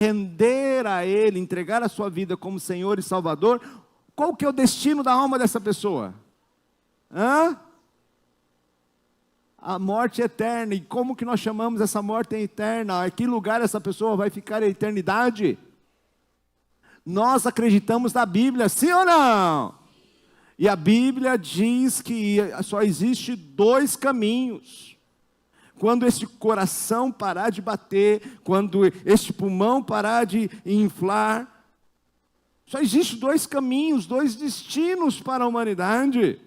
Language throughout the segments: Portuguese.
render a Ele, entregar a sua vida como Senhor e Salvador, qual que é o destino da alma dessa pessoa? A morte eterna. E como que nós chamamos essa morte eterna? A que lugar essa pessoa vai ficar a eternidade? Nós acreditamos na Bíblia, sim ou não? E a Bíblia diz que só existe 2 caminhos. Quando esse coração parar de bater, quando este pulmão parar de inflar, só existe 2 caminhos, 2 destinos para a humanidade.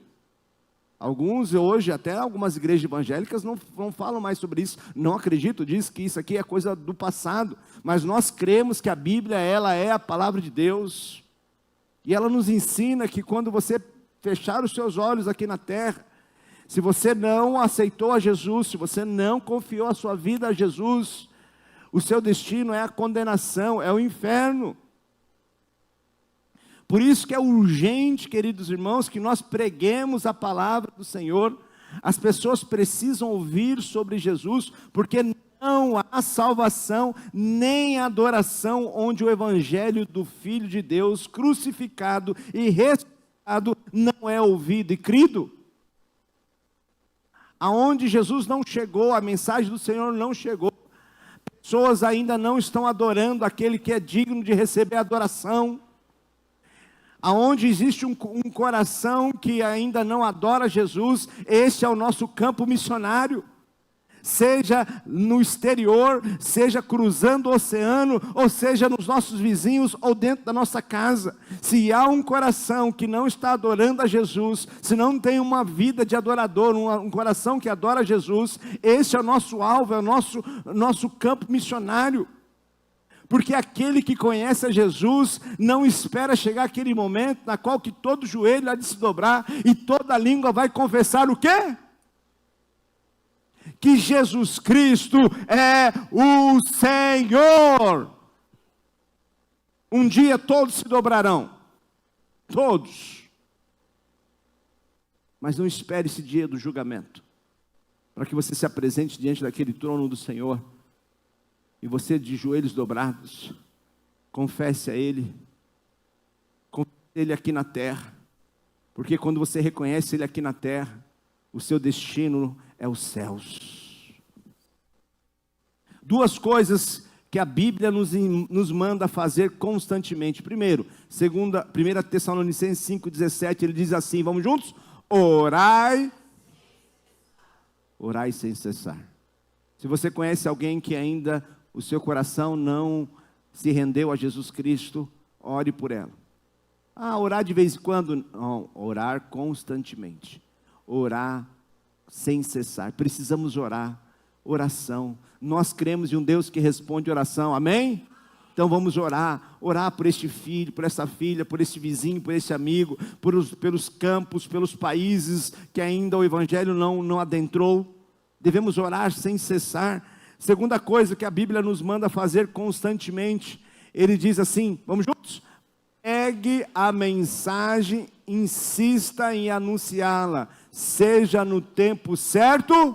Alguns hoje, até algumas igrejas evangélicas não falam mais sobre isso, não acredito, diz que isso aqui é coisa do passado, mas nós cremos que a Bíblia, ela é a palavra de Deus, e ela nos ensina que quando você fechar os seus olhos aqui na terra, se você não aceitou a Jesus, se você não confiou a sua vida a Jesus, o seu destino é a condenação, é o inferno. Por isso que é urgente, queridos irmãos, que nós preguemos a palavra do Senhor. As pessoas precisam ouvir sobre Jesus, porque não há salvação, nem adoração, onde o evangelho do Filho de Deus, crucificado e ressuscitado, não é ouvido e crido. Aonde Jesus não chegou, a mensagem do Senhor não chegou, pessoas ainda não estão adorando aquele que é digno de receber adoração. Aonde existe um coração que ainda não adora Jesus, esse é o nosso campo missionário. Seja no exterior, seja cruzando o oceano, ou seja nos nossos vizinhos, ou dentro da nossa casa. Se há um coração que não está adorando a Jesus, se não tem uma vida de adorador, um coração que adora Jesus, esse é o nosso alvo, é o nosso campo missionário. Porque aquele que conhece a Jesus, não espera chegar aquele momento, na qual que todo joelho há de se dobrar, e toda língua vai confessar o quê? Que Jesus Cristo é o Senhor. Um dia todos se dobrarão, todos. Mas não espere esse dia do julgamento, para que você se apresente diante daquele trono do Senhor, e você de joelhos dobrados, confesse a Ele aqui na terra, porque quando você reconhece Ele aqui na terra, o seu destino é os céus. 2 coisas que a Bíblia nos manda fazer constantemente. Primeiro, 1 Tessalonicenses 5,17, ele diz assim, vamos juntos? Orai sem cessar. Se você conhece alguém que ainda o seu coração não se rendeu a Jesus Cristo, ore por ela. Orar de vez em quando? Não, orar constantemente. Orar sem cessar. Precisamos orar. Oração. Nós cremos em um Deus que responde oração. Amém? Então vamos orar. Orar por este filho, por essa filha, por este vizinho, por este amigo, pelos campos, pelos países que ainda o Evangelho não adentrou. Devemos orar sem cessar. Segunda coisa que a Bíblia nos manda fazer constantemente, ele diz assim, vamos juntos? Pregue a mensagem, insista em anunciá-la, seja no tempo certo,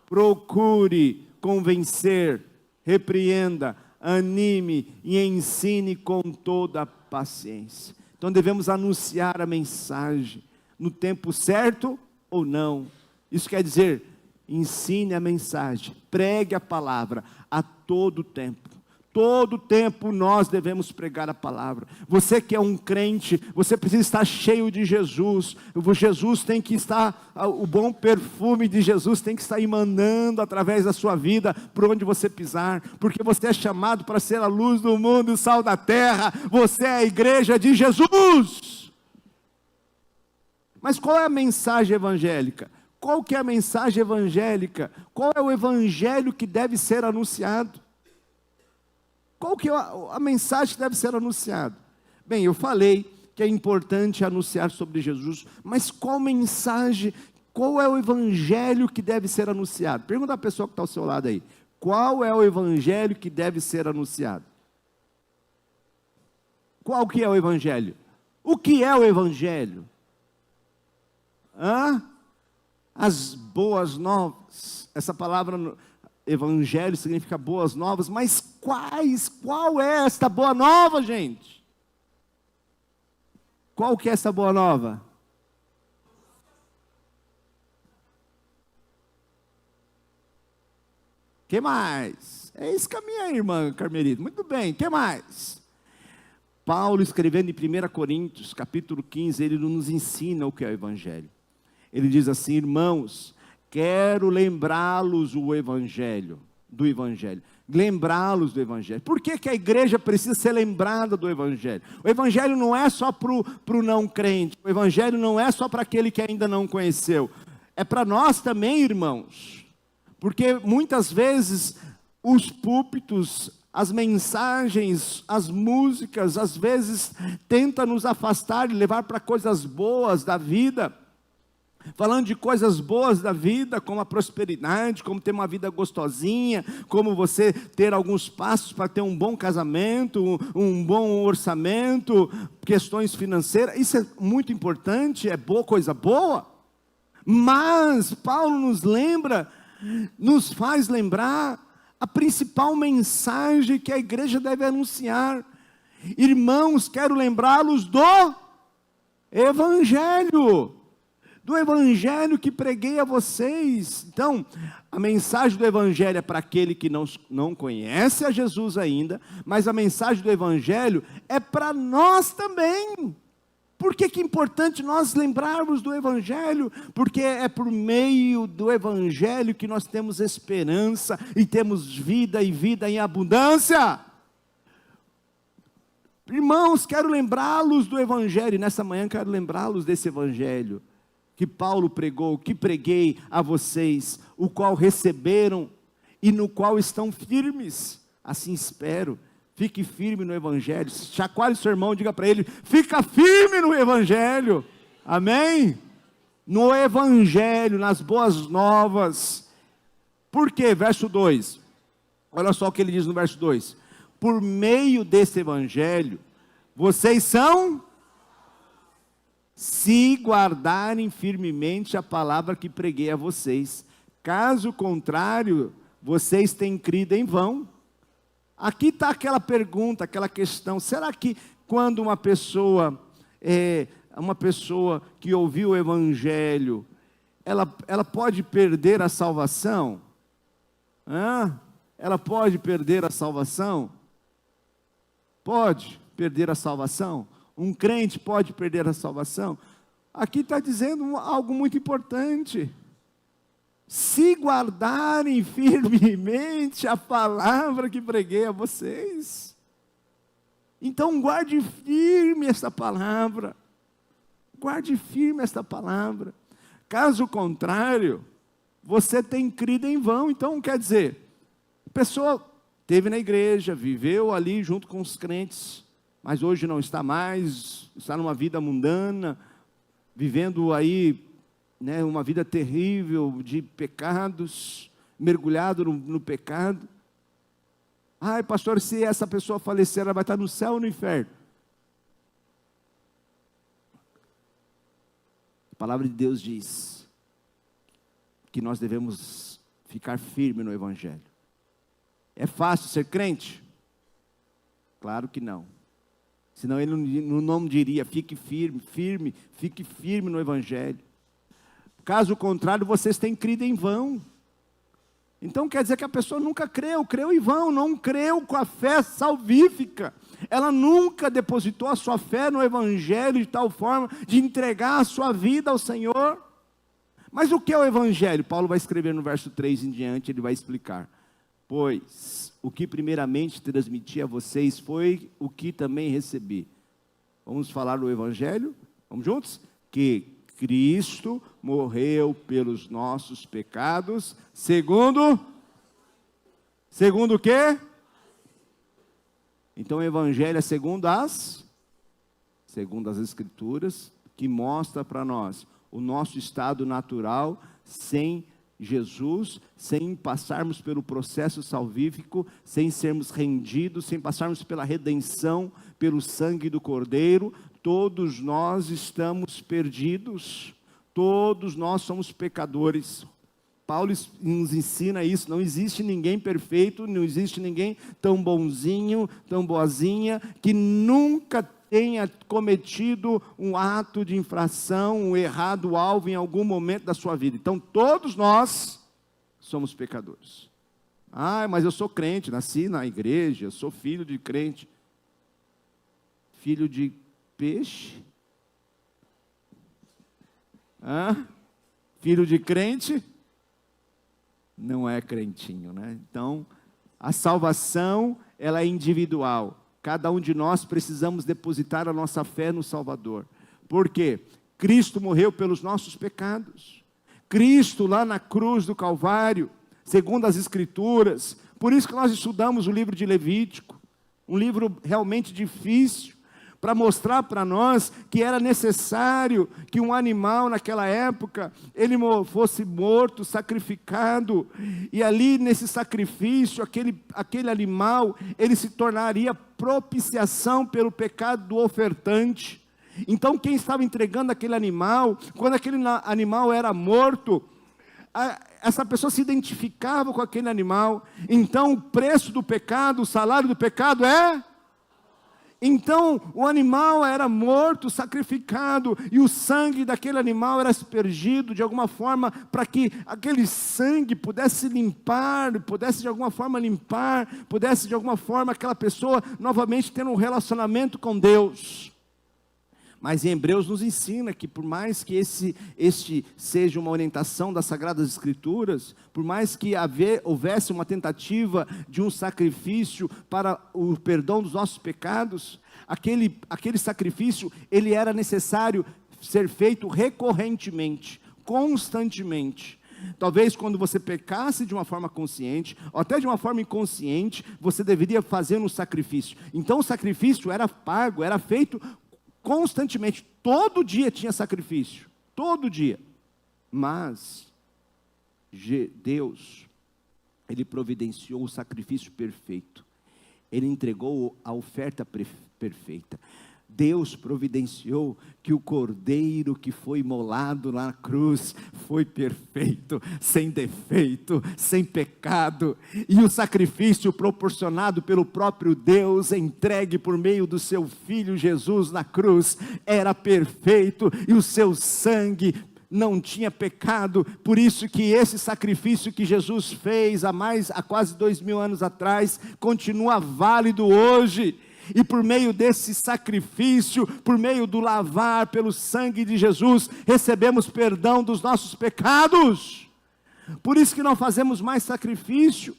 procure convencer, repreenda, anime e ensine com toda a paciência. Então devemos anunciar a mensagem, no tempo certo ou não. Isso quer dizer, ensine a mensagem, pregue a palavra a todo tempo. Todo tempo nós devemos pregar a palavra. Você que é um crente, você precisa estar cheio de Jesus. Jesus tem que estar, o bom perfume de Jesus tem que estar emanando através da sua vida, por onde você pisar. Porque você é chamado para ser a luz do mundo e o sal da terra. Você é a igreja de Jesus. Mas qual é a mensagem evangélica? Qual que é a mensagem evangélica? Qual é o evangelho que deve ser anunciado? Qual que é a mensagem que deve ser anunciada? Bem, eu falei que é importante anunciar sobre Jesus, mas qual mensagem, qual é o evangelho que deve ser anunciado? Pergunta à pessoa que está ao seu lado aí, qual é o evangelho que deve ser anunciado? Qual que é o evangelho? O que é o evangelho? As boas novas. Essa palavra evangelho significa boas novas, mas qual é esta boa nova, gente? Qual que é essa boa nova? Que mais? É isso que a minha irmã Carmelita. Muito bem, que mais? Paulo, escrevendo em 1 Coríntios, capítulo 15, ele nos ensina o que é o evangelho. Ele diz assim: irmãos, quero lembrá-los do evangelho. Lembrá-los do evangelho. Por que que a igreja precisa ser lembrada do evangelho? O evangelho não é só para o não crente. O evangelho não é só para aquele que ainda não conheceu. É para nós também, irmãos. Porque muitas vezes os púlpitos, as mensagens, as músicas, às vezes tentam nos afastar e levar para coisas boas da vida. Falando de coisas boas da vida, como a prosperidade, como ter uma vida gostosinha, como você ter alguns passos para ter um bom casamento, um bom orçamento, questões financeiras. Isso é muito importante, é boa, coisa boa. Mas Paulo nos faz lembrar a principal mensagem que a igreja deve anunciar. Irmãos, quero lembrá-los do evangelho. Do evangelho que preguei a vocês. Então, a mensagem do evangelho é para aquele que não conhece a Jesus ainda, mas a mensagem do evangelho é para nós também. Por que que é importante nós lembrarmos do evangelho? Porque é por meio do evangelho que nós temos esperança e temos vida e vida em abundância. Irmãos, quero lembrá-los do evangelho, e nessa manhã quero lembrá-los desse evangelho que Paulo pregou, que preguei a vocês, o qual receberam e no qual estão firmes. Assim espero. Fique firme no evangelho. Chacoalhe seu irmão, diga para ele: fica firme no evangelho. Amém? No evangelho, nas boas novas. Por quê? Verso 2. Olha só o que ele diz no verso 2. Por meio desse evangelho, vocês são, se guardarem firmemente a palavra que preguei a vocês. Caso contrário, vocês têm crido em vão. Aqui está aquela pergunta, aquela questão: será que quando uma pessoa que ouviu o evangelho, ela pode perder a salvação? Ela pode perder a salvação? Pode perder a salvação? Um crente pode perder a salvação? Aqui está dizendo algo muito importante. Se guardarem firmemente a palavra que preguei a vocês. Então guarde firme esta palavra. Guarde firme esta palavra. Caso contrário, você tem crido em vão. Então quer dizer, a pessoa esteve na igreja, viveu ali junto com os crentes, mas hoje não está mais, está numa vida mundana, vivendo aí, uma vida terrível de pecados, mergulhado no pecado. Ai, pastor, se essa pessoa falecer, ela vai estar no céu ou no inferno? A palavra de Deus diz que nós devemos ficar firme no evangelho. É fácil ser crente? Claro que não. Senão ele não diria: fique firme, fique firme no evangelho. Caso contrário, vocês têm crido em vão. Então quer dizer que a pessoa nunca creu em vão, não creu com a fé salvífica. Ela nunca depositou a sua fé no evangelho de tal forma de entregar a sua vida ao Senhor. Mas o que é o evangelho? Paulo vai escrever no verso 3 em diante, ele vai explicar. Pois o que primeiramente transmiti a vocês foi o que também recebi. Vamos falar do evangelho? Vamos juntos? Que Cristo morreu pelos nossos pecados, segundo o quê? Então o evangelho é segundo as escrituras, que mostra para nós o nosso estado natural sem Jesus, sem passarmos pelo processo salvífico, sem sermos rendidos, sem passarmos pela redenção, pelo sangue do Cordeiro. Todos nós estamos perdidos, todos nós somos pecadores. Paulo nos ensina isso, não existe ninguém perfeito, não existe ninguém tão bonzinho, tão boazinha, que nunca tenha cometido um ato de infração, um errado alvo em algum momento da sua vida. Então todos nós somos pecadores. Mas eu sou crente, nasci na igreja, sou filho de crente. Filho de peixe? Filho de crente? Não é crentinho, né? Então, a salvação, ela é individual. Cada um de nós precisamos depositar a nossa fé no Salvador. Por quê? Cristo morreu pelos nossos pecados. Cristo lá na cruz do Calvário, segundo as Escrituras. Por isso que nós estudamos o livro de Levítico. Um livro realmente difícil, para mostrar para nós que era necessário que um animal naquela época, ele fosse morto, sacrificado, e ali nesse sacrifício, aquele animal, ele se tornaria propiciação pelo pecado do ofertante. Então quem estava entregando aquele animal, quando aquele animal era morto, essa pessoa se identificava com aquele animal. Então o preço do pecado, o salário do pecado é... Então o animal era morto, sacrificado, e o sangue daquele animal era aspergido de alguma forma, para que aquele sangue pudesse limpar, pudesse de alguma forma aquela pessoa novamente ter um relacionamento com Deus. Mas em Hebreus nos ensina que por mais que este seja uma orientação das Sagradas Escrituras, por mais que houvesse uma tentativa de um sacrifício para o perdão dos nossos pecados, aquele sacrifício, ele era necessário ser feito recorrentemente, constantemente. Talvez quando você pecasse de uma forma consciente, ou até de uma forma inconsciente, você deveria fazer um sacrifício. Então o sacrifício era pago, era feito constantemente, todo dia tinha sacrifício, todo dia. Mas Deus, Ele providenciou o sacrifício perfeito. Ele entregou a oferta perfeita. Deus providenciou que o cordeiro que foi imolado na cruz foi perfeito, sem defeito, sem pecado, e o sacrifício proporcionado pelo próprio Deus, entregue por meio do seu Filho Jesus na cruz, era perfeito, e o seu sangue não tinha pecado. Por isso que esse sacrifício que Jesus fez há quase 2000 anos atrás, continua válido hoje. E por meio desse sacrifício, por meio do lavar pelo sangue de Jesus, recebemos perdão dos nossos pecados. Por isso que não fazemos mais sacrifício,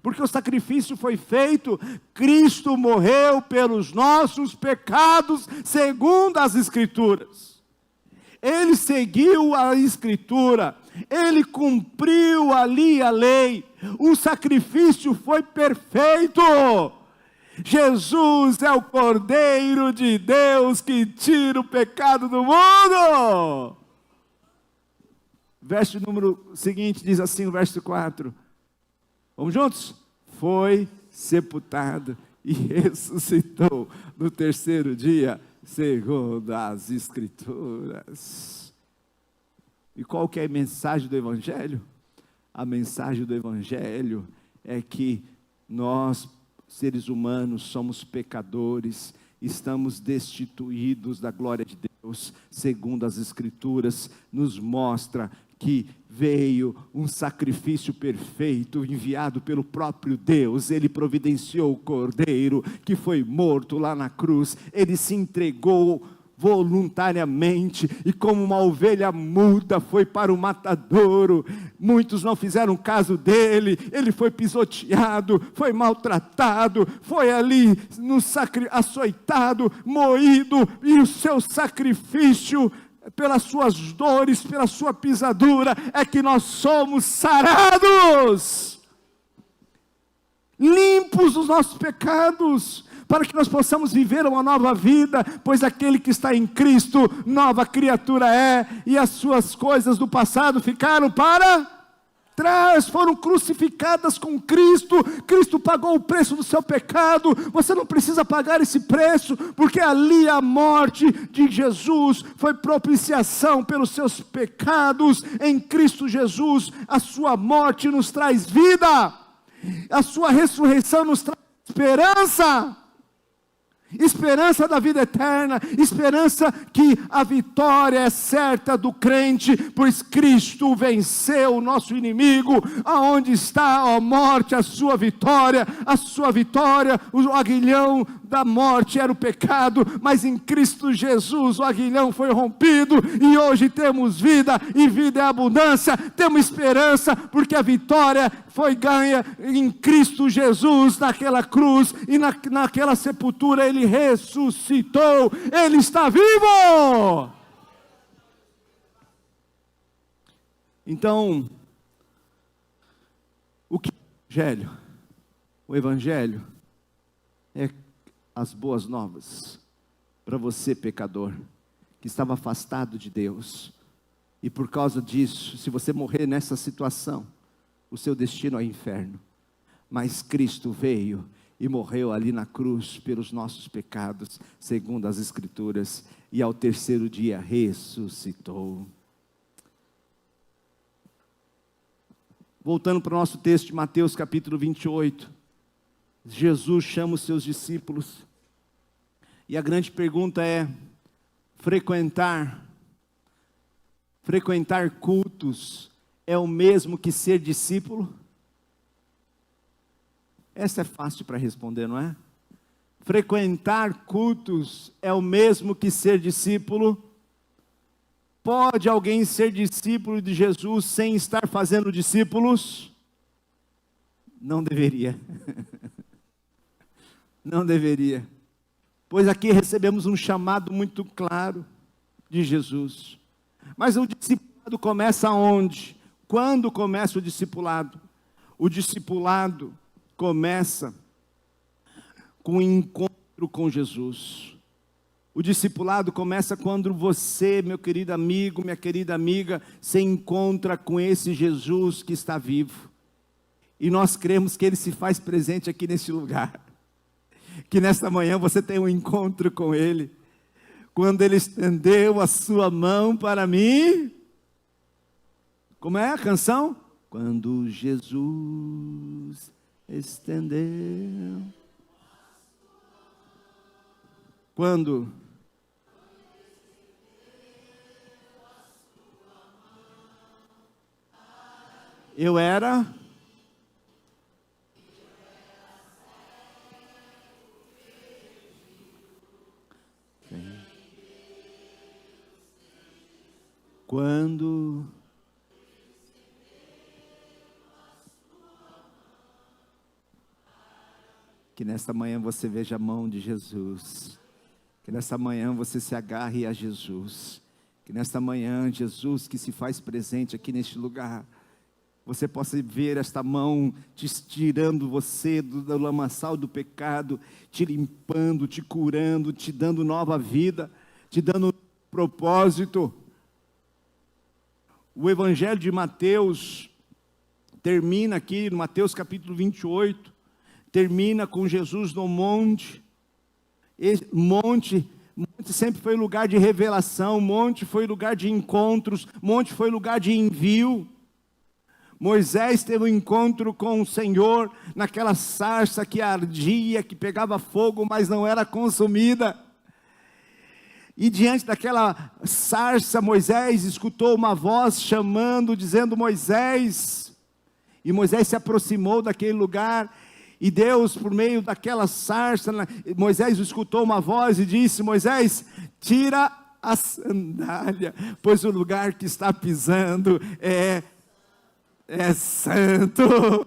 porque o sacrifício foi feito. Cristo morreu pelos nossos pecados, segundo as Escrituras. Ele seguiu a Escritura, ele cumpriu ali a lei, o sacrifício foi perfeito. Jesus é o Cordeiro de Deus que tira o pecado do mundo. Verso número seguinte diz assim, o verso 4. Vamos juntos? Foi sepultado e ressuscitou no terceiro dia, segundo as Escrituras. E qual que é a mensagem do Evangelho? A mensagem do Evangelho é que nós, seres humanos, somos pecadores, estamos destituídos da glória de Deus, segundo as Escrituras, nos mostra que veio um sacrifício perfeito, enviado pelo próprio Deus. Ele providenciou o Cordeiro, que foi morto lá na cruz, ele se entregou voluntariamente, e como uma ovelha muda foi para o matadouro. Muitos não fizeram caso dele, ele foi pisoteado, foi maltratado, foi ali açoitado, moído, e o seu sacrifício, pelas suas dores, pela sua pisadura, é que nós somos sarados, limpos dos nossos pecados, para que nós possamos viver uma nova vida, pois aquele que está em Cristo, nova criatura é, e as suas coisas do passado ficaram para atrás foram crucificadas com Cristo. Cristo pagou o preço do seu pecado. Você não precisa pagar esse preço, porque ali a morte de Jesus foi propiciação pelos seus pecados. Em Cristo Jesus, a sua morte nos traz vida, a sua ressurreição nos traz esperança. Esperança da vida eterna, esperança que a vitória é certa do crente, pois Cristo venceu o nosso inimigo. Aonde está, ó morte, a sua vitória? A sua vitória, o aguilhão da morte era o pecado, mas em Cristo Jesus o aguilhão foi rompido, e hoje temos vida, e vida é abundância. Temos esperança, porque a vitória foi ganha em Cristo Jesus, naquela cruz, e naquela sepultura Ele ressuscitou, Ele está vivo. Então, o que é o Evangelho? O Evangelho é as boas novas para você, pecador, que estava afastado de Deus, e por causa disso, se você morrer nessa situação, o seu destino é o inferno. Mas Cristo veio e morreu ali na cruz pelos nossos pecados, segundo as Escrituras, e ao terceiro dia ressuscitou. Voltando para o nosso texto de Mateus capítulo 28, Jesus chama os seus discípulos, e a grande pergunta é: frequentar cultos é o mesmo que ser discípulo? Essa é fácil para responder, não é? Frequentar cultos é o mesmo que ser discípulo? Pode alguém ser discípulo de Jesus sem estar fazendo discípulos? Não deveria. Não deveria. Pois aqui recebemos um chamado muito claro de Jesus. Mas o discipulado começa onde? Quando começa o discipulado? O discipulado começa com o encontro com Jesus. O discipulado começa quando você, meu querido amigo, minha querida amiga, se encontra com esse Jesus que está vivo. E nós cremos que Ele se faz presente aqui neste lugar. Que nesta manhã você tem um encontro com Ele. Quando Ele estendeu a sua mão para mim. Como é a canção? Quando Jesus estendeu. Quando? Eu era. Quando que nesta manhã você veja a mão de Jesus, que nesta manhã você se agarre a Jesus, que nesta manhã Jesus que se faz presente aqui neste lugar, você possa ver esta mão te tirando você do lamaçal do pecado, te limpando, te curando, te dando nova vida, te dando propósito. O Evangelho de Mateus termina aqui, no Mateus capítulo 28, termina com Jesus no monte. Monte sempre foi lugar de revelação, monte foi lugar de encontros, monte foi lugar de envio. Moisés teve um encontro com o Senhor, naquela sarça que ardia, que pegava fogo, mas não era consumida. E diante daquela sarça, Moisés escutou uma voz chamando, dizendo: Moisés. E Moisés se aproximou daquele lugar, e Deus, por meio daquela sarça, Moisés escutou uma voz e disse: Moisés, tira a sandália, pois o lugar que está pisando é santo.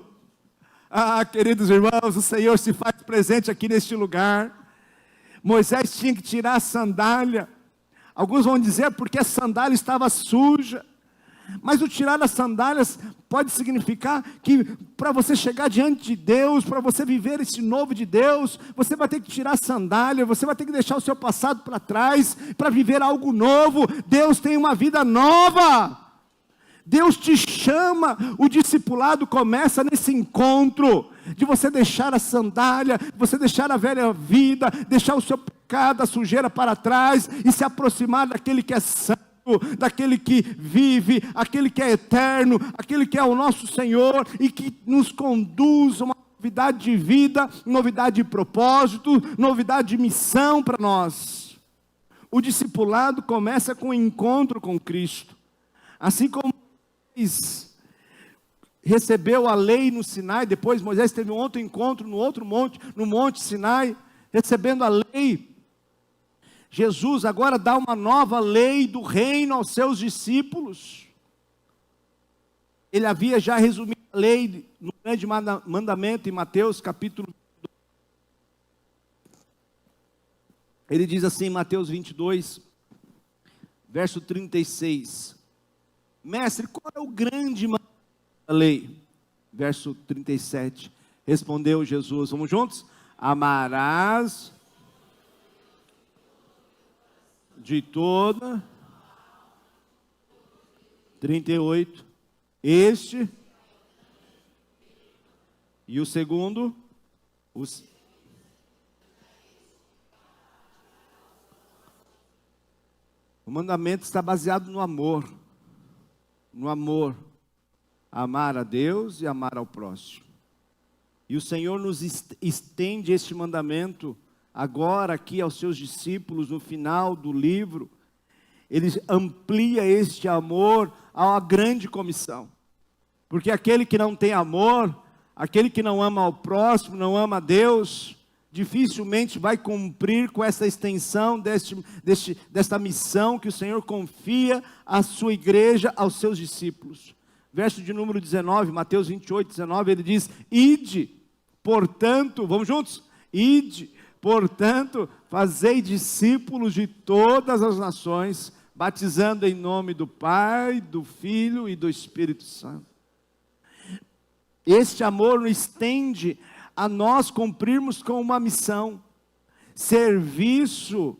Ah, queridos irmãos, o Senhor se faz presente aqui neste lugar. Moisés tinha que tirar a sandália. Alguns vão dizer porque a sandália estava suja. Mas o tirar das sandálias pode significar que para você chegar diante de Deus, para você viver esse novo de Deus, você vai ter que tirar a sandália, você vai ter que deixar o seu passado para trás, para viver algo novo. Deus tem uma vida nova. Deus te chama, o discipulado começa nesse encontro, de você deixar a sandália, você deixar a velha vida, deixar o seu pecado, a sujeira para trás, e se aproximar daquele que é santo, daquele que vive, aquele que é eterno, aquele que é o nosso Senhor, e que nos conduz a uma novidade de vida, novidade de propósito, novidade de missão para nós. O discipulado começa com o encontro com Cristo. Assim como Moisés recebeu a lei no Sinai, depois Moisés teve um outro encontro no outro monte, no Monte Sinai, recebendo a lei. Jesus agora dá uma nova lei do reino aos seus discípulos. Ele havia já resumido a lei no grande mandamento em Mateus capítulo 22. Ele diz assim em Mateus 22, verso 36. Mestre, qual é o grande mandamento da lei? Verso 37. Respondeu Jesus, vamos juntos? Amarás de toda. 38. Este. E o segundo. O mandamento está baseado no amor. No amor, amar a Deus e amar ao próximo. E o Senhor nos estende este mandamento agora aqui aos seus discípulos no final do livro. Ele amplia este amor à grande comissão. Porque aquele que não tem amor, aquele que não ama ao próximo, não ama a Deus, dificilmente vai cumprir com essa extensão desta missão que o Senhor confia à sua igreja, aos seus discípulos. Verso de número 19, Mateus 28, 19, ele diz, ide, portanto, vamos juntos? Ide, portanto, fazei discípulos de todas as nações, batizando em nome do Pai, do Filho e do Espírito Santo. Este amor nos estende a nós cumprirmos com uma missão. Serviço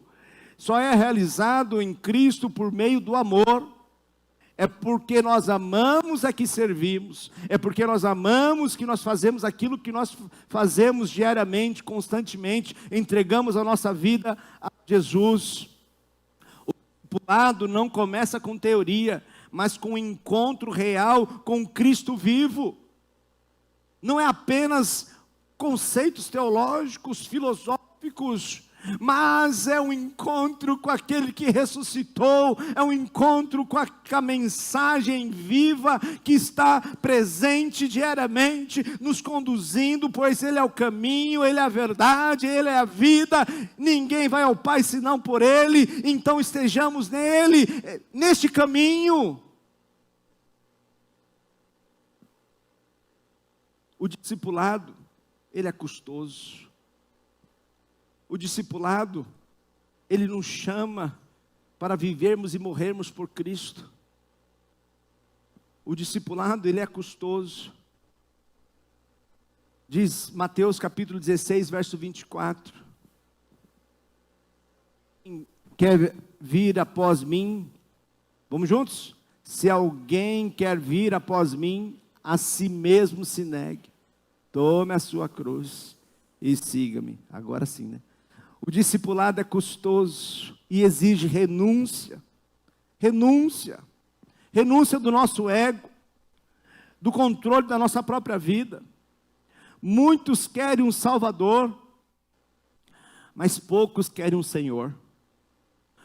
só é realizado em Cristo por meio do amor. É porque nós amamos é que servimos. É porque nós amamos que nós fazemos aquilo que nós fazemos diariamente, constantemente. Entregamos a nossa vida a Jesus. O discipulado não começa com teoria, mas com um encontro real com Cristo vivo. Não é apenas conceitos teológicos, filosóficos, mas é um encontro com aquele que ressuscitou, é um encontro com a mensagem viva que está presente diariamente, nos conduzindo, pois Ele é o caminho, Ele é a verdade, Ele é a vida, ninguém vai ao Pai senão por Ele, então estejamos nele, neste caminho. O discipulado, ele é custoso. O discipulado, ele nos chama para vivermos e morrermos por Cristo. O discipulado, ele é custoso. Diz Mateus capítulo 16, verso 24. Quer vir após mim? Vamos juntos? Se alguém quer vir após mim, a si mesmo se negue. Tome a sua cruz e siga-me. Agora sim, né? O discipulado é custoso e exige renúncia. Renúncia. Renúncia do nosso ego, do controle da nossa própria vida. Muitos querem um Salvador, mas poucos querem um Senhor.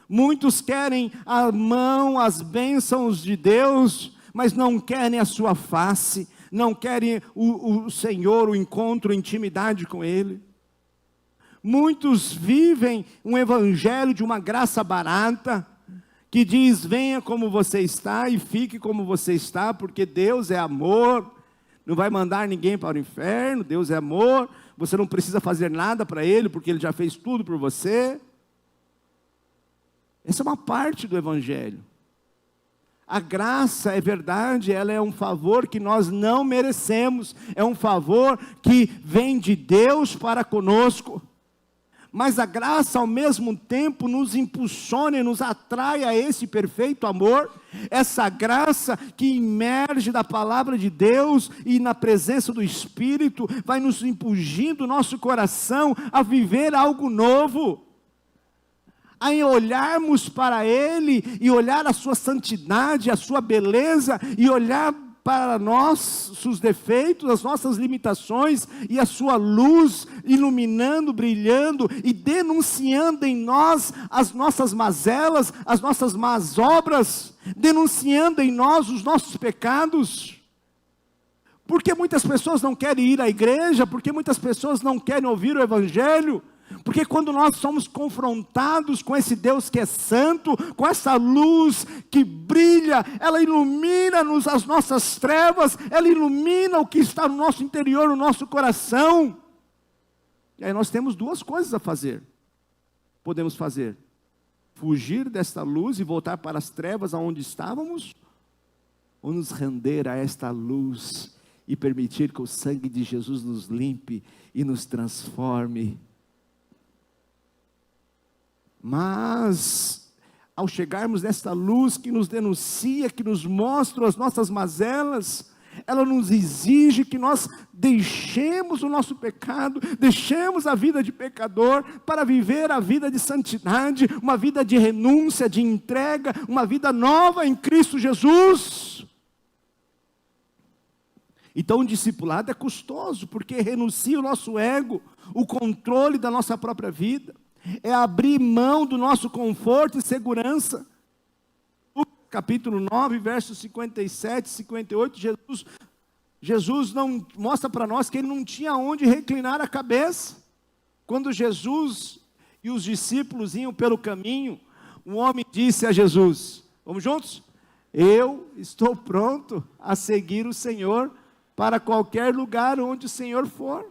Muitos querem a mão, as bênçãos de Deus, mas não querem a sua face, não querem o Senhor, o encontro, a intimidade com Ele. Muitos vivem um evangelho de uma graça barata, que diz, venha como você está e fique como você está, porque Deus é amor, não vai mandar ninguém para o inferno, Deus é amor, você não precisa fazer nada para Ele, porque Ele já fez tudo por você. Essa é uma parte do evangelho. A graça é verdade, ela é um favor que nós não merecemos, é um favor que vem de Deus para conosco. mas a graça ao mesmo tempo nos impulsiona e nos atrai a esse perfeito amor, essa graça que emerge da palavra de Deus e na presença do Espírito, vai nos impulgindo o nosso coração a viver algo novo, a olharmos para Ele e olhar a sua santidade, a sua beleza e olhar para nossos defeitos, as nossas limitações e a sua luz iluminando, brilhando e denunciando em nós as nossas mazelas, as nossas más obras, denunciando em nós os nossos pecados. Porque muitas pessoas não querem ir à igreja, porque muitas pessoas não querem ouvir o Evangelho, porque quando nós somos confrontados com esse Deus que é santo, com essa luz que brilha, ela ilumina-nos as nossas trevas, ela ilumina o que está no nosso interior, no nosso coração. E aí nós temos duas coisas a fazer. Podemos fazer: fugir desta luz e voltar para as trevas aonde estávamos, ou nos render a esta luz e permitir que o sangue de Jesus nos limpe e nos transforme. Mas, ao chegarmos nesta luz que nos denuncia, que nos mostra as nossas mazelas, ela nos exige que nós deixemos o nosso pecado, deixemos a vida de pecador, para viver a vida de santidade, uma vida de renúncia, de entrega, uma vida nova em Cristo Jesus. Então o discipulado é custoso, porque renuncia o nosso ego, o controle da nossa própria vida. É abrir mão do nosso conforto e segurança. Capítulo 9, versos 57 e 58, Jesus não mostra para nós que ele não tinha onde reclinar a cabeça. Quando Jesus e os discípulos iam pelo caminho, um homem disse a Jesus: vamos juntos? Eu estou pronto a seguir o Senhor para qualquer lugar onde o Senhor for.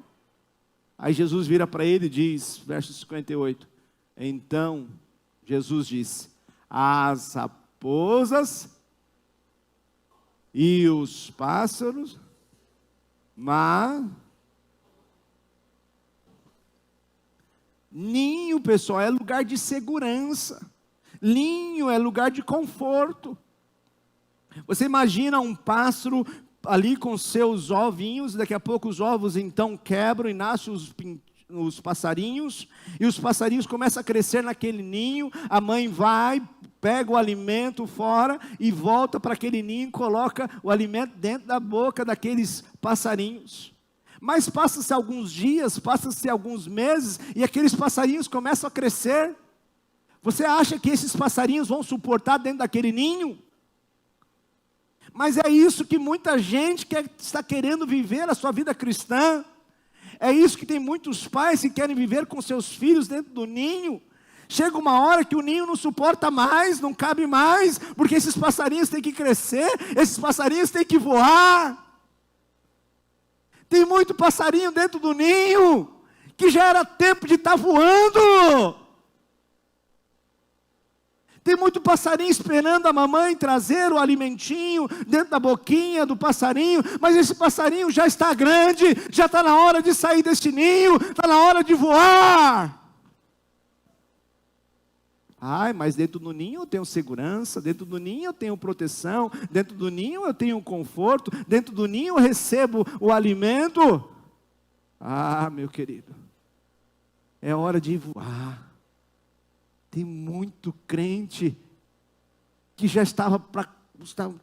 Aí Jesus vira para ele e diz, verso 58, então Jesus disse: as raposas e os pássaros, mas ninho, pessoal, é lugar de segurança, ninho é lugar de conforto. Você imagina um pássaro ali com seus ovinhos, daqui a pouco os ovos então quebram e nascem os passarinhos, e os passarinhos começam a crescer naquele ninho, a mãe vai, pega o alimento fora e volta para aquele ninho e coloca o alimento dentro da boca daqueles passarinhos. Mas passa-se alguns dias, passa-se alguns meses, e aqueles passarinhos começam a crescer. Você acha que esses passarinhos vão suportar dentro daquele ninho? Mas é isso que muita gente está querendo viver a sua vida cristã. É isso que tem muitos pais que querem viver com seus filhos dentro do ninho. Chega uma hora que o ninho não suporta mais, não cabe mais, porque esses passarinhos têm que crescer, esses passarinhos têm que voar. Tem muito passarinho dentro do ninho, que já era tempo de estar voando. Tem muito passarinho esperando a mamãe trazer o alimentinho dentro da boquinha do passarinho, mas esse passarinho já está grande, já está na hora de sair deste ninho, está na hora de voar. Ai, mas dentro do ninho eu tenho segurança, dentro do ninho eu tenho proteção, dentro do ninho eu tenho conforto, dentro do ninho eu recebo o alimento. Ah, meu querido, é hora de voar. Tem muito crente que já estava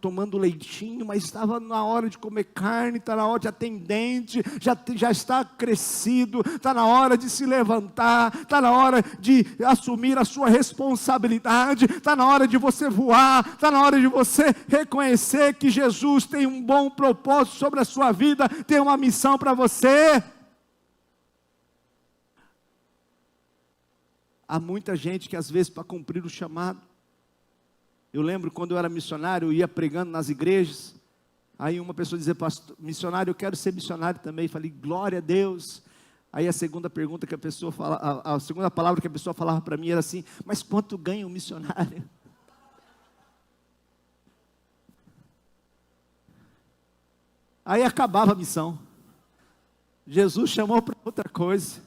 tomando leitinho, mas estava na hora de comer carne, está na hora de atendente, já está crescido, está na hora de se levantar, está na hora de assumir a sua responsabilidade, está na hora de você voar, está na hora de você reconhecer que Jesus tem um bom propósito sobre a sua vida, tem uma missão para você. Há muita gente que às vezes para cumprir o chamado, eu lembro quando eu era missionário, eu ia pregando nas igrejas, aí uma pessoa dizia: pastor, missionário, eu quero ser missionário também. Falei: glória a Deus. Aí a segunda pergunta que a pessoa fala, a segunda palavra que a pessoa falava para mim era assim: mas quanto ganha um missionário? Aí acabava a missão. Jesus chamou para outra coisa.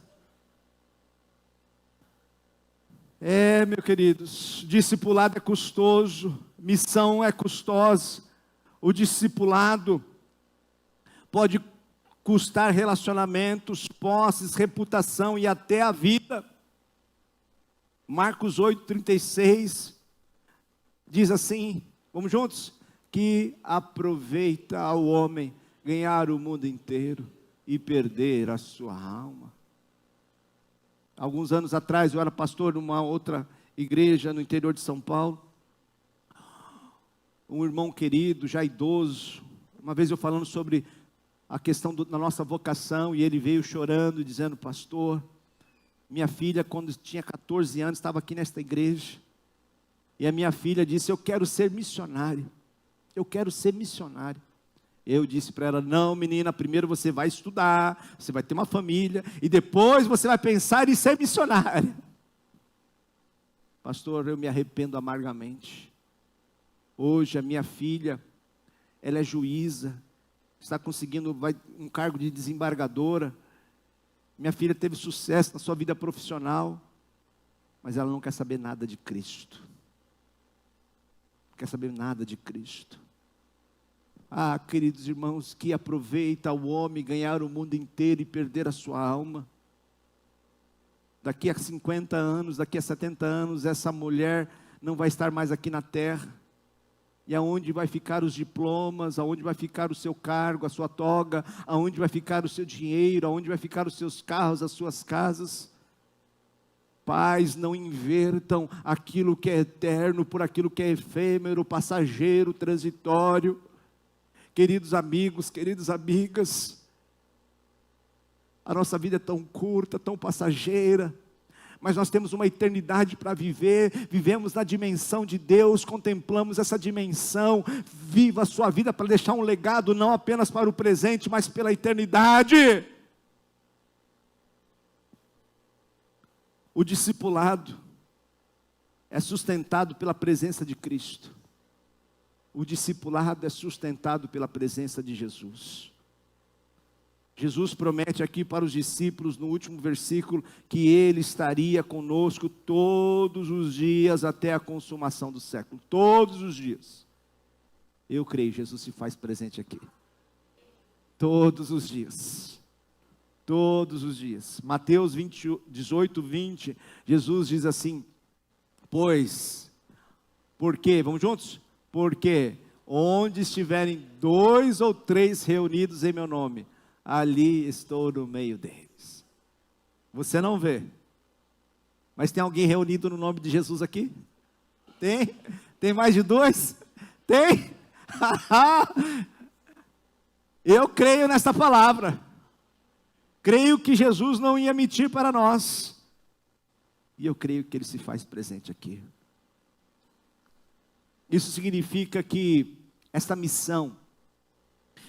Meus queridos, discipulado é custoso, missão é custosa. O discipulado pode custar relacionamentos, posses, reputação e até a vida. Marcos 8,36 diz assim, vamos juntos? Que aproveita ao homem ganhar o mundo inteiro e perder a sua alma. Alguns anos atrás eu era pastor numa outra igreja no interior de São Paulo. Um irmão querido, já idoso, uma vez eu falando sobre a questão da nossa vocação, e ele veio chorando, dizendo: pastor, minha filha quando tinha 14 anos estava aqui nesta igreja, e a minha filha disse: eu quero ser missionário, eu quero ser missionário. Eu disse para ela: não, menina, primeiro você vai estudar, você vai ter uma família, e depois você vai pensar em ser missionária. Pastor, eu me arrependo amargamente. Hoje a minha filha, ela é juíza, está conseguindo um cargo de desembargadora. Minha filha teve sucesso na sua vida profissional, mas ela não quer saber nada de Cristo. Não quer saber nada de Cristo. Ah, queridos irmãos, que aproveita o homem ganhar o mundo inteiro e perder a sua alma. Daqui a 50 anos, daqui a 70 anos, essa mulher não vai estar mais aqui na terra. E aonde vai ficar os diplomas, aonde vai ficar o seu cargo, a sua toga, aonde vai ficar o seu dinheiro, aonde vai ficar os seus carros, as suas casas? Pais, não invertam aquilo que é eterno por aquilo que é efêmero, passageiro, transitório. Queridos amigos, queridas amigas, a nossa vida é tão curta, tão passageira, mas nós temos uma eternidade para viver. Vivemos na dimensão de Deus, contemplamos essa dimensão. Viva a sua vida para deixar um legado, não apenas para o presente, mas pela eternidade. O discipulado é sustentado pela presença de Cristo. O discipulado é sustentado pela presença de Jesus. Jesus promete aqui para os discípulos, no último versículo, que Ele estaria conosco todos os dias até a consumação do século. Todos os dias. Eu creio, Jesus se faz presente aqui. Todos os dias. Todos os dias. Mateus 18, 20, Jesus diz assim: por quê? Vamos juntos? Porque onde estiverem 2 ou 3 reunidos em meu nome, ali estou no meio deles. Você não vê, mas tem alguém reunido no nome de Jesus aqui? Tem? Tem mais de 2? Tem? Eu creio nessa palavra. Creio que Jesus não ia mentir para nós. E eu creio que Ele se faz presente aqui. Isso significa que esta missão,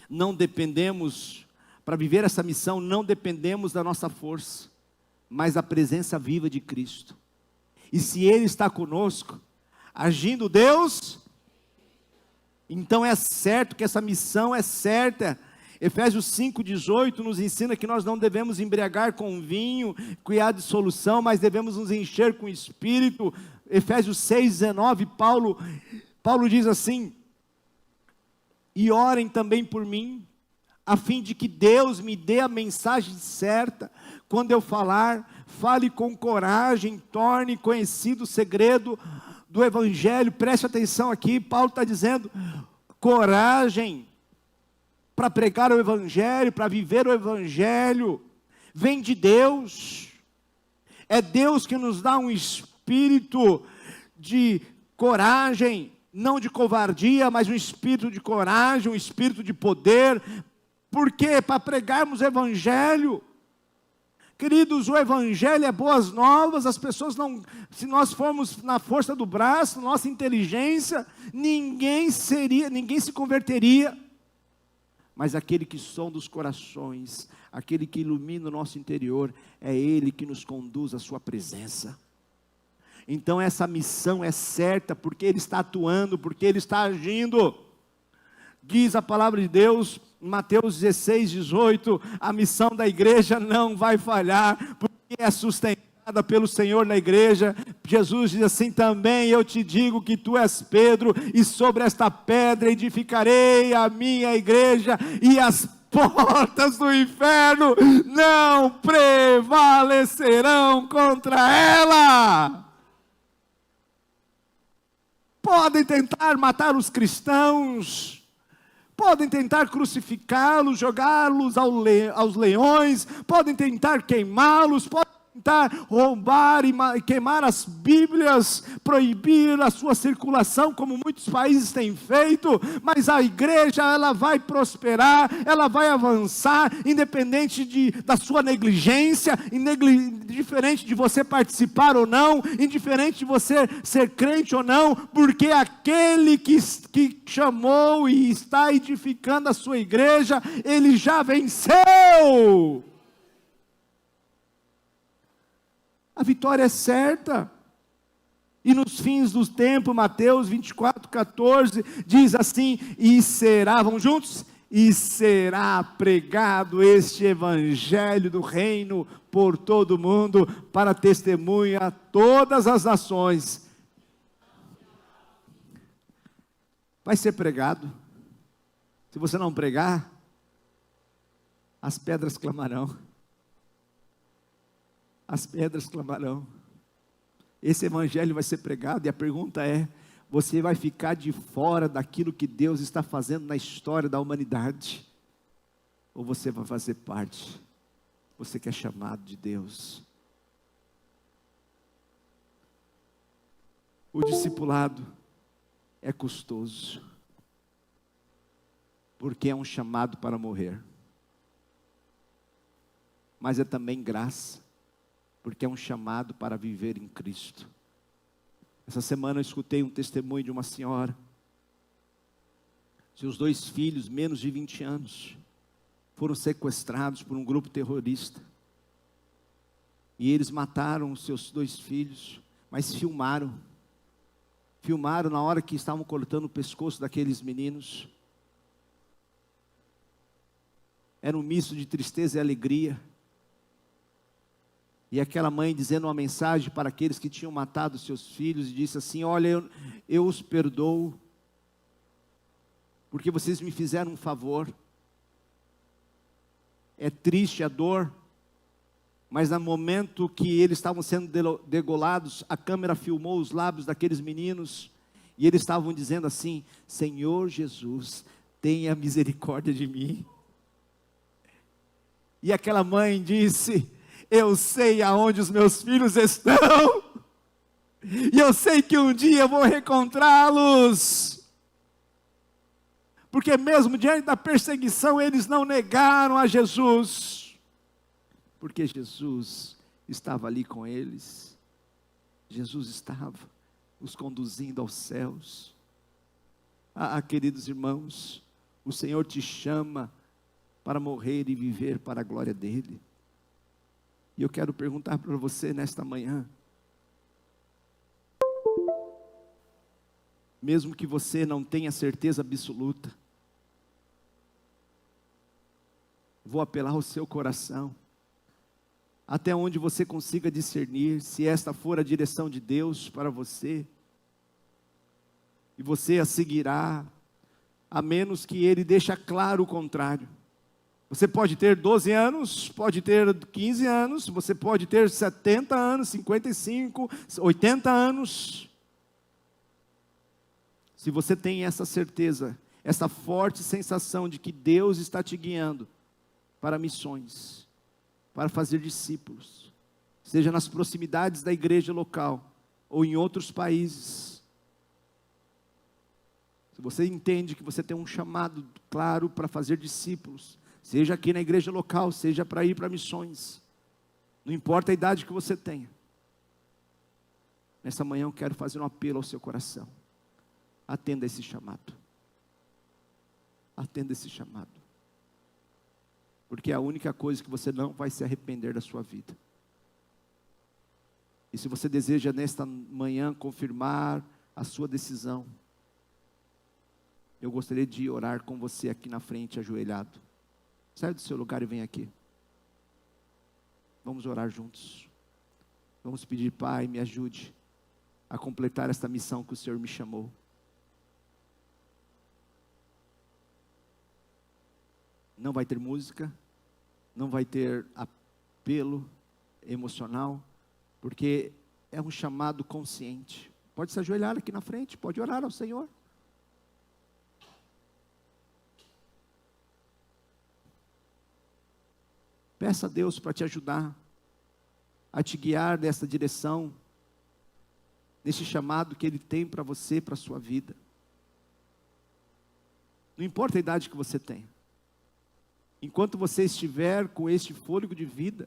não dependemos, para viver essa missão, não dependemos da nossa força, mas da presença viva de Cristo. E se Ele está conosco, agindo Deus, então é certo que essa missão é certa. Efésios 5,18 nos ensina que nós não devemos embriagar com vinho, cuidar de dissolução, mas devemos nos encher com o Espírito. Efésios 6,19, Paulo diz assim: e orem também por mim, a fim de que Deus me dê a mensagem certa. Quando eu falar, fale com coragem, torne conhecido o segredo do Evangelho. Preste atenção aqui, Paulo está dizendo: coragem para pregar o Evangelho, para viver o Evangelho, vem de Deus. É Deus que nos dá um espírito de coragem, não de covardia, mas um espírito de coragem, um espírito de poder. Por quê? Para pregarmos o Evangelho. Queridos, o Evangelho é boas novas. As pessoas não, se nós formos na força do braço, nossa inteligência, ninguém se converteria. Mas aquele que sonda os corações, aquele que ilumina o nosso interior, é Ele que nos conduz à sua presença. Então essa missão é certa, porque Ele está atuando, porque Ele está agindo. Diz a palavra de Deus, em Mateus 16, 18, a missão da igreja não vai falhar, porque é sustentada pelo Senhor na igreja. Jesus diz assim: também eu te digo que tu és Pedro, e sobre esta pedra edificarei a minha igreja, e as portas do inferno não prevalecerão contra ela. Podem tentar matar os cristãos, podem tentar crucificá-los, jogá-los aos leões, podem tentar queimá-los, podem tentar roubar e queimar as Bíblias, proibir a sua circulação, como muitos países têm feito, mas a igreja, ela vai prosperar, ela vai avançar, independente da sua negligência, indiferente de você participar ou não, indiferente de você ser crente ou não, porque aquele que chamou e está edificando a sua igreja, ele já venceu. A vitória é certa. E nos fins dos tempos, Mateus 24:14, diz assim: e será, vamos juntos? E será pregado este evangelho do reino por todo o mundo, para testemunha a todas as nações. Vai ser pregado. Se você não pregar, as pedras clamarão. As pedras clamarão. Esse evangelho vai ser pregado, e a pergunta é: você vai ficar de fora daquilo que Deus está fazendo na história da humanidade? Ou você vai fazer parte? Você que é chamado de Deus. O discipulado é custoso, porque é um chamado para morrer, mas é também graça, porque é um chamado para viver em Cristo. Essa semana eu escutei um testemunho de uma senhora. Seus 2 filhos, menos de 20 anos, foram sequestrados por um grupo terrorista. E eles mataram os seus 2 filhos, mas filmaram. Filmaram na hora que estavam cortando o pescoço daqueles meninos. Era um misto de tristeza e alegria. E aquela mãe dizendo uma mensagem para aqueles que tinham matado seus filhos, e disse assim: olha, eu os perdoo, porque vocês me fizeram um favor. É triste a dor, mas no momento que eles estavam sendo degolados, a câmera filmou os lábios daqueles meninos, e eles estavam dizendo assim: Senhor Jesus, tenha misericórdia de mim. E aquela mãe disse: eu sei aonde os meus filhos estão, e eu sei que um dia eu vou reencontrá-los, porque mesmo diante da perseguição, eles não negaram a Jesus, porque Jesus estava ali com eles. Jesus estava os conduzindo aos céus. Queridos irmãos, o Senhor te chama para morrer e viver para a glória dEle. E eu quero perguntar para você nesta manhã: mesmo que você não tenha certeza absoluta, vou apelar ao seu coração, até onde você consiga discernir se esta for a direção de Deus para você, e você a seguirá, a menos que Ele deixe claro o contrário. Você pode ter 12 anos, pode ter 15 anos, você pode ter 70 anos, 55, 80 anos. Se você tem essa certeza, essa forte sensação de que Deus está te guiando para missões, para fazer discípulos, seja nas proximidades da igreja local ou em outros países, se você entende que você tem um chamado claro para fazer discípulos, seja aqui na igreja local, seja para ir para missões, não importa a idade que você tenha, nessa manhã eu quero fazer um apelo ao seu coração: atenda esse chamado, atenda esse chamado, porque é a única coisa que você não vai se arrepender da sua vida. E se você deseja nesta manhã confirmar a sua decisão, eu gostaria de orar com você aqui na frente, ajoelhado. Sai do seu lugar e vem aqui. Vamos orar juntos. Vamos pedir: Pai, me ajude a completar esta missão que o Senhor me chamou. Não vai ter música, não vai ter apelo emocional, porque é um chamado consciente. Pode se ajoelhar aqui na frente, pode orar ao Senhor. Peça a Deus para te ajudar, a te guiar nessa direção, nesse chamado que Ele tem para você, para a sua vida. Não importa a idade que você tem. Enquanto você estiver com este fôlego de vida,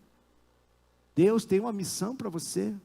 Deus tem uma missão para você.